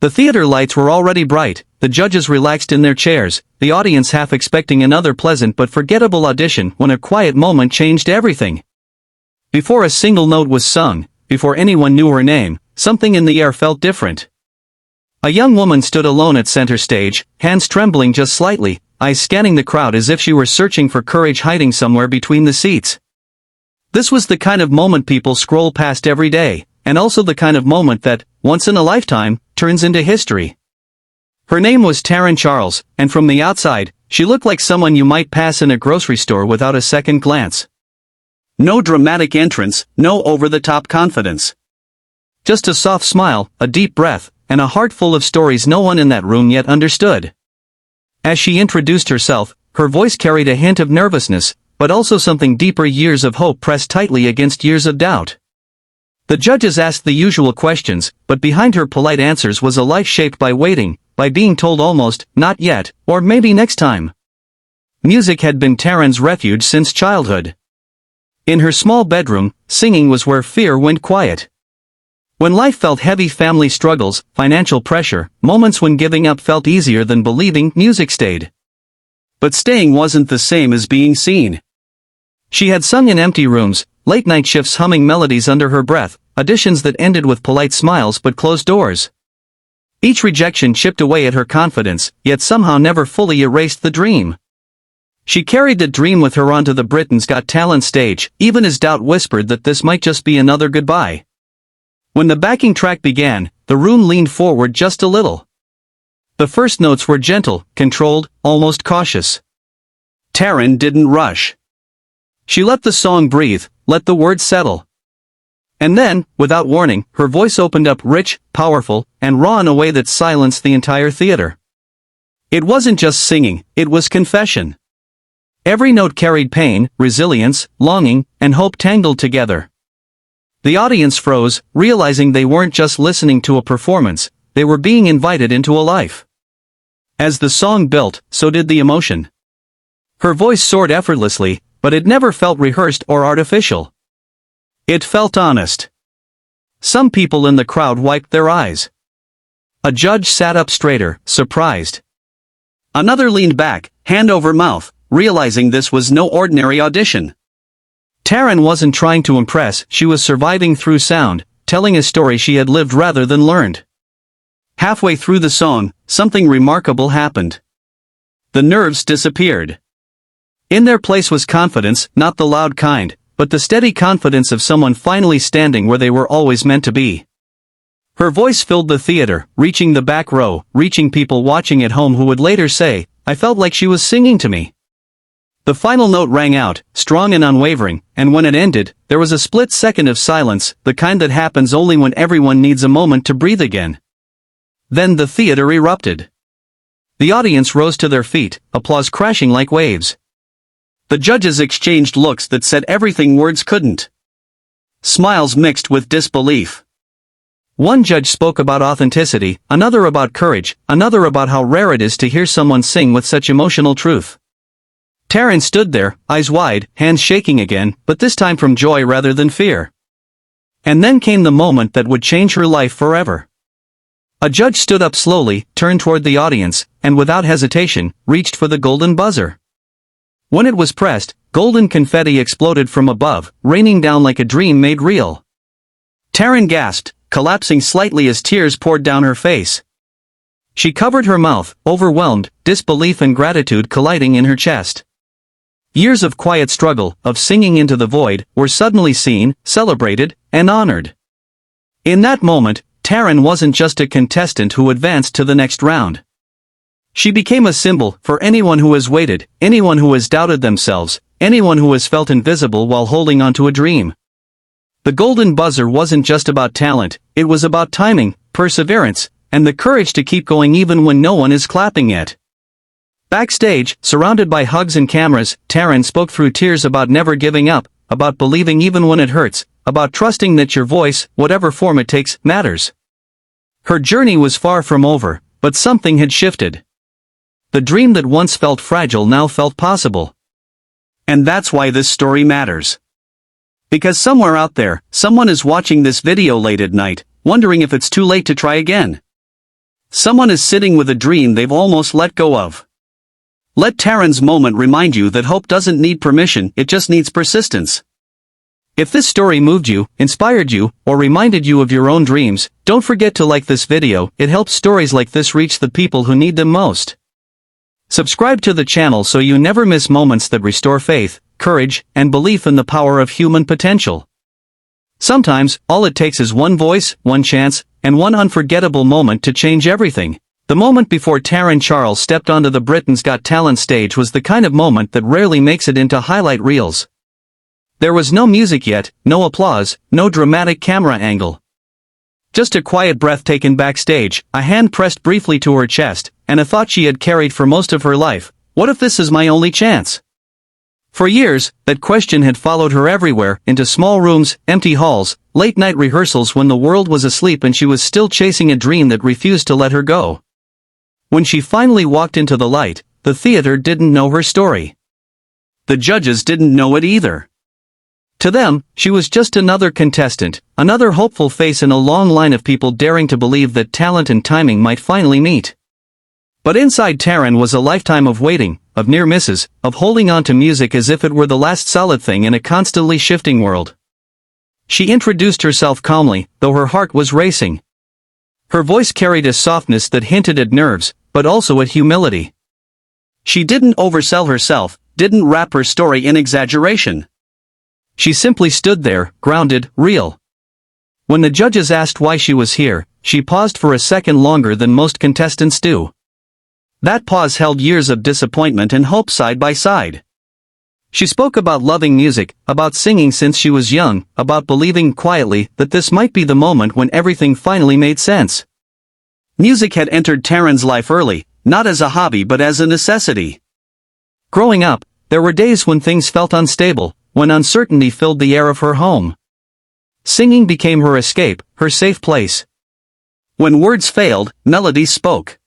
The theater lights were already bright, the judges relaxed in their chairs, the audience half expecting another pleasant but forgettable audition when a quiet moment changed everything. Before a single note was sung, before anyone knew her name, something in the air felt different. A young woman stood alone at center stage, hands trembling just slightly, eyes scanning the crowd as if she were searching for courage hiding somewhere between the seats. This was the kind of moment people scroll past every day, and also the kind of moment that, once in a lifetime, turns into history. Her name was Taryn Charles, and from the outside, she looked like someone you might pass in a grocery store without a second glance. No dramatic entrance, no over-the-top confidence. Just a soft smile, a deep breath, and a heart full of stories no one in that room yet understood. As she introduced herself, her voice carried a hint of nervousness, but also something deeper, years of hope pressed tightly against years of doubt. The judges asked the usual questions, but behind her polite answers was a life shaped by waiting, by being told almost, not yet, or maybe next time. Music had been Taryn's refuge since childhood. In her small bedroom, singing was where fear went quiet. When life felt heavy, family struggles, financial pressure, moments when giving up felt easier than believing, music stayed. But staying wasn't the same as being seen. She had sung in empty rooms, late-night shifts humming melodies under her breath, auditions that ended with polite smiles but closed doors. Each rejection chipped away at her confidence, yet somehow never fully erased the dream. She carried the dream with her onto the Britain's Got Talent stage, even as doubt whispered that this might just be another goodbye. When the backing track began, the room leaned forward just a little. The first notes were gentle, controlled, almost cautious. Taryn didn't rush. She let the song breathe, let the words settle. And then, without warning, her voice opened up rich, powerful, and raw in a way that silenced the entire theater. It wasn't just singing, it was confession. Every note carried pain, resilience, longing, and hope tangled together. The audience froze, realizing they weren't just listening to a performance, they were being invited into a life. As the song built, so did the emotion. Her voice soared effortlessly, but it never felt rehearsed or artificial. It felt honest. Some people in the crowd wiped their eyes. A judge sat up straighter, surprised. Another leaned back, hand over mouth, realizing this was no ordinary audition. Taryn wasn't trying to impress, she was surviving through sound, telling a story she had lived rather than learned. Halfway through the song, something remarkable happened. The nerves disappeared. In their place was confidence, not the loud kind, but the steady confidence of someone finally standing where they were always meant to be. Her voice filled the theater, reaching the back row, reaching people watching at home who would later say, "I felt like she was singing to me." The final note rang out, strong and unwavering, and when it ended, there was a split second of silence, the kind that happens only when everyone needs a moment to breathe again. Then the theater erupted. The audience rose to their feet, applause crashing like waves. The judges exchanged looks that said everything words couldn't. Smiles mixed with disbelief. One judge spoke about authenticity, another about courage, another about how rare it is to hear someone sing with such emotional truth. Taryn stood there, eyes wide, hands shaking again, but this time from joy rather than fear. And then came the moment that would change her life forever. A judge stood up slowly, turned toward the audience, and without hesitation, reached for the golden buzzer. When it was pressed, golden confetti exploded from above, raining down like a dream made real. Taryn gasped, collapsing slightly as tears poured down her face. She covered her mouth, overwhelmed, disbelief and gratitude colliding in her chest. Years of quiet struggle, of singing into the void, were suddenly seen, celebrated, and honored. In that moment, Taryn wasn't just a contestant who advanced to the next round. She became a symbol for anyone who has waited, anyone who has doubted themselves, anyone who has felt invisible while holding onto a dream. The golden buzzer wasn't just about talent, it was about timing, perseverance, and the courage to keep going even when no one is clapping yet. Backstage, surrounded by hugs and cameras, Taryn spoke through tears about never giving up, about believing even when it hurts, about trusting that your voice, whatever form it takes, matters. Her journey was far from over, but something had shifted. The dream that once felt fragile now felt possible. And that's why this story matters. Because somewhere out there, someone is watching this video late at night, wondering if it's too late to try again. Someone is sitting with a dream they've almost let go of. Let Taryn's moment remind you that hope doesn't need permission, it just needs persistence. If this story moved you, inspired you, or reminded you of your own dreams, don't forget to like this video. It helps stories like this reach the people who need them most. Subscribe to the channel so you never miss moments that restore faith, courage, and belief in the power of human potential. Sometimes, all it takes is one voice, one chance, and one unforgettable moment to change everything. The moment before Taryn Charles stepped onto the Britain's Got Talent stage was the kind of moment that rarely makes it into highlight reels. There was no music yet, no applause, no dramatic camera angle. Just a quiet breath taken backstage, a hand pressed briefly to her chest, and a thought she had carried for most of her life: what if this is my only chance? For years, that question had followed her everywhere, into small rooms, empty halls, late-night rehearsals when the world was asleep and she was still chasing a dream that refused to let her go. When she finally walked into the light, the theater didn't know her story. The judges didn't know it either. To them, she was just another contestant, another hopeful face in a long line of people daring to believe that talent and timing might finally meet. But inside Taryn was a lifetime of waiting, of near misses, of holding on to music as if it were the last solid thing in a constantly shifting world. She introduced herself calmly, though her heart was racing. Her voice carried a softness that hinted at nerves, but also at humility. She didn't oversell herself, didn't wrap her story in exaggeration. She simply stood there, grounded, real. When the judges asked why she was here, she paused for a second longer than most contestants do. That pause held years of disappointment and hope side by side. She spoke about loving music, about singing since she was young, about believing quietly that this might be the moment when everything finally made sense. Music had entered Taryn's life early, not as a hobby but as a necessity. Growing up, there were days when things felt unstable, when uncertainty filled the air of her home. Singing became her escape, her safe place. When words failed, melodies spoke.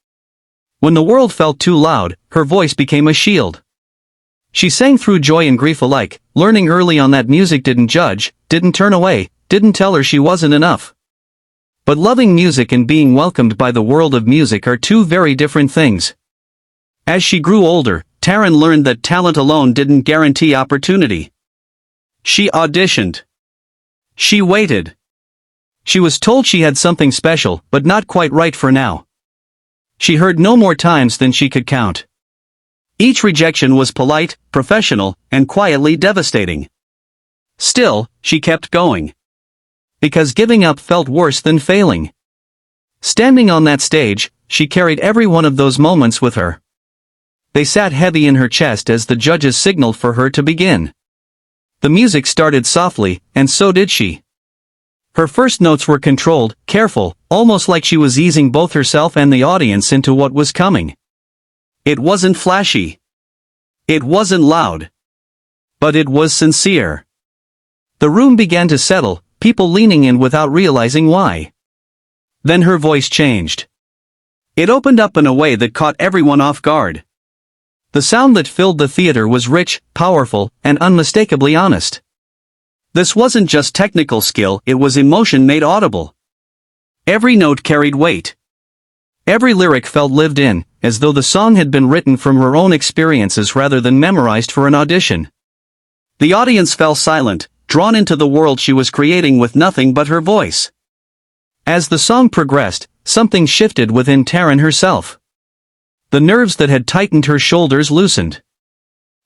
When the world felt too loud, her voice became a shield. She sang through joy and grief alike, learning early on that music didn't judge, didn't turn away, didn't tell her she wasn't enough. But loving music and being welcomed by the world of music are two very different things. As she grew older, Taryn learned that talent alone didn't guarantee opportunity. She auditioned. She waited. She was told she had something special, but not quite right for now. She heard no more times than she could count. Each rejection was polite, professional, and quietly devastating. Still, she kept going. Because giving up felt worse than failing. Standing on that stage, she carried every one of those moments with her. They sat heavy in her chest as the judges signaled for her to begin. The music started softly, and so did she. Her first notes were controlled, careful, almost like she was easing both herself and the audience into what was coming. It wasn't flashy. It wasn't loud. But it was sincere. The room began to settle, people leaning in without realizing why. Then her voice changed. It opened up in a way that caught everyone off guard. The sound that filled the theater was rich, powerful, and unmistakably honest. This wasn't just technical skill, it was emotion made audible. Every note carried weight. Every lyric felt lived in, as though the song had been written from her own experiences rather than memorized for an audition. The audience fell silent, drawn into the world she was creating with nothing but her voice. As the song progressed, something shifted within Taryn herself. The nerves that had tightened her shoulders loosened.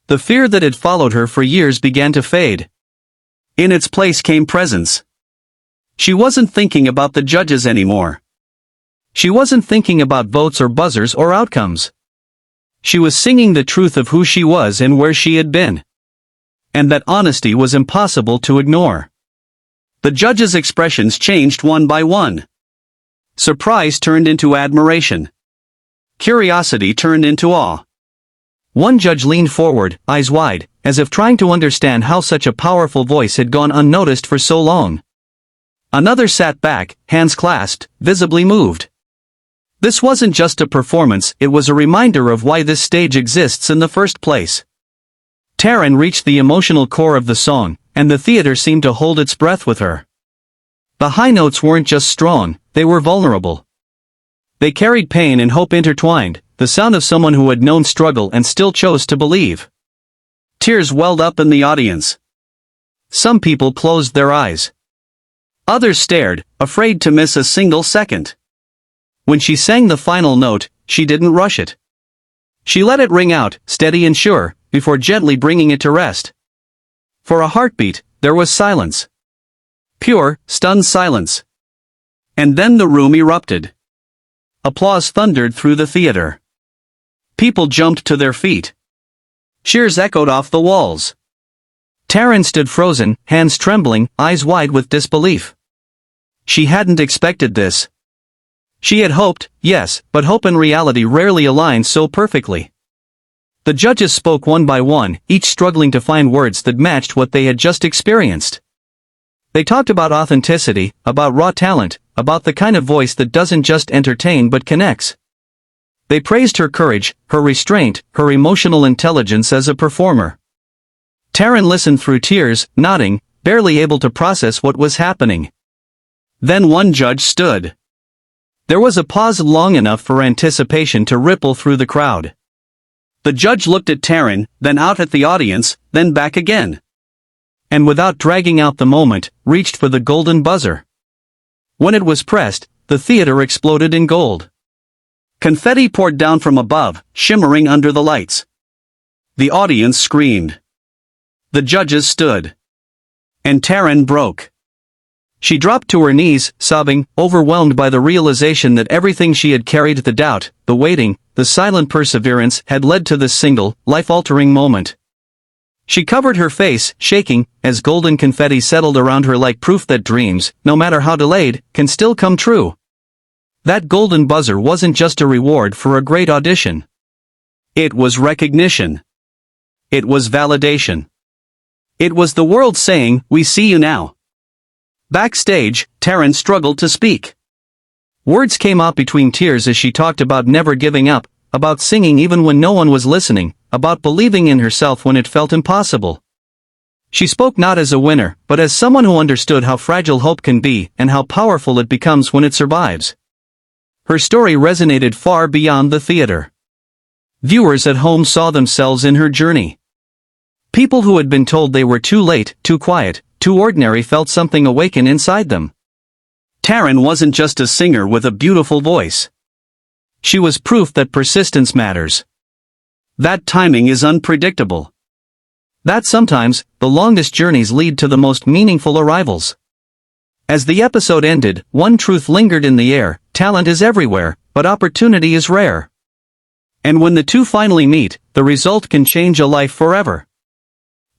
The fear that had followed her for years began to fade. In its place came presence. She wasn't thinking about the judges anymore. She wasn't thinking about votes or buzzers or outcomes. She was singing the truth of who she was and where she had been. And that honesty was impossible to ignore. The judges' expressions changed one by one. Surprise turned into admiration. Curiosity turned into awe. One judge leaned forward, eyes wide, as if trying to understand how such a powerful voice had gone unnoticed for so long. Another sat back, hands clasped, visibly moved. This wasn't just a performance, it was a reminder of why this stage exists in the first place. Taryn reached the emotional core of the song, and the theater seemed to hold its breath with her. The high notes weren't just strong, they were vulnerable. They carried pain and hope intertwined, the sound of someone who had known struggle and still chose to believe. Tears welled up in the audience. Some people closed their eyes. Others stared, afraid to miss a single second. When she sang the final note, she didn't rush it. She let it ring out, steady and sure, before gently bringing it to rest. For a heartbeat, there was silence. Pure, stunned silence. And then the room erupted. Applause thundered through the theater. People jumped to their feet. Cheers echoed off the walls. Taryn stood frozen, hands trembling, eyes wide with disbelief. She hadn't expected this. She had hoped, yes, but hope and reality rarely align so perfectly. The judges spoke one by one, each struggling to find words that matched what they had just experienced. They talked about authenticity, about raw talent, about the kind of voice that doesn't just entertain but connects. They praised her courage, her restraint, her emotional intelligence as a performer. Taryn listened through tears, nodding, barely able to process what was happening. Then one judge stood. There was a pause long enough for anticipation to ripple through the crowd. The judge looked at Taryn, then out at the audience, then back again. And without dragging out the moment, reached for the golden buzzer. When it was pressed, the theater exploded in gold. Confetti poured down from above, shimmering under the lights. The audience screamed. The judges stood. And Taryn broke. She dropped to her knees, sobbing, overwhelmed by the realization that everything she had carried, the doubt, the waiting, the silent perseverance, had led to this single, life-altering moment. She covered her face, shaking, as golden confetti settled around her like proof that dreams, no matter how delayed, can still come true. That golden buzzer wasn't just a reward for a great audition. It was recognition. It was validation. It was the world saying, "We see you now." Backstage, Taryn struggled to speak. Words came out between tears as she talked about never giving up, about singing even when no one was listening, about believing in herself when it felt impossible. She spoke not as a winner, but as someone who understood how fragile hope can be and how powerful it becomes when it survives. Her story resonated far beyond the theater. Viewers at home saw themselves in her journey. People who had been told they were too late, too quiet, too ordinary felt something awaken inside them. Taryn wasn't just a singer with a beautiful voice. She was proof that persistence matters. That timing is unpredictable. That sometimes, the longest journeys lead to the most meaningful arrivals. As the episode ended, one truth lingered in the air: talent is everywhere, but opportunity is rare. And when the two finally meet, the result can change a life forever.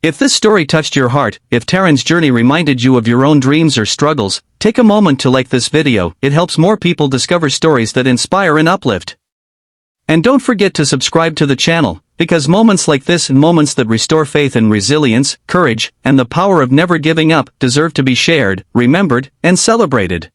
If this story touched your heart, if Taryn's journey reminded you of your own dreams or struggles, take a moment to like this video. It helps more people discover stories that inspire and uplift. And don't forget to subscribe to the channel, because moments like this and moments that restore faith and resilience, courage, and the power of never giving up deserve to be shared, remembered, and celebrated.